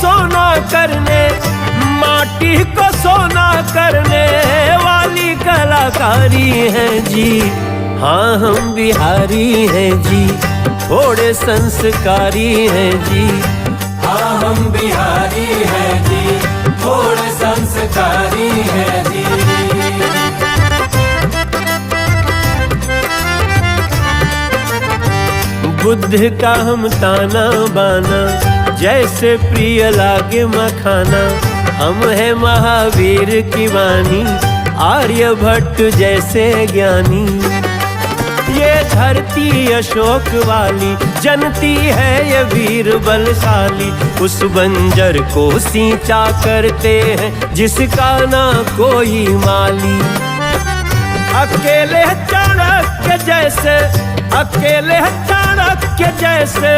सोना करने, माटी को सोना करने वाली कलाकारी है जी। हाँ हम बिहारी हैं जी, थोड़े संस्कारी हैं जी। हाँ हम बिहारी हैं जी, थोड़े संस्कारी हैं जी। बुद्ध का हम ताना बाना, जैसे प्रिय लागे मखाना। हम है महावीर की वाणी, आर्यभट्ट जैसे ज्ञानी। ये धरती अशोक वाली, जनती है ये वीर बलशाली। उस बंजर को सींचा करते हैं, जिसका ना कोई माली। अकेले चाणक्य जैसे, अकेले चाणक्य जैसे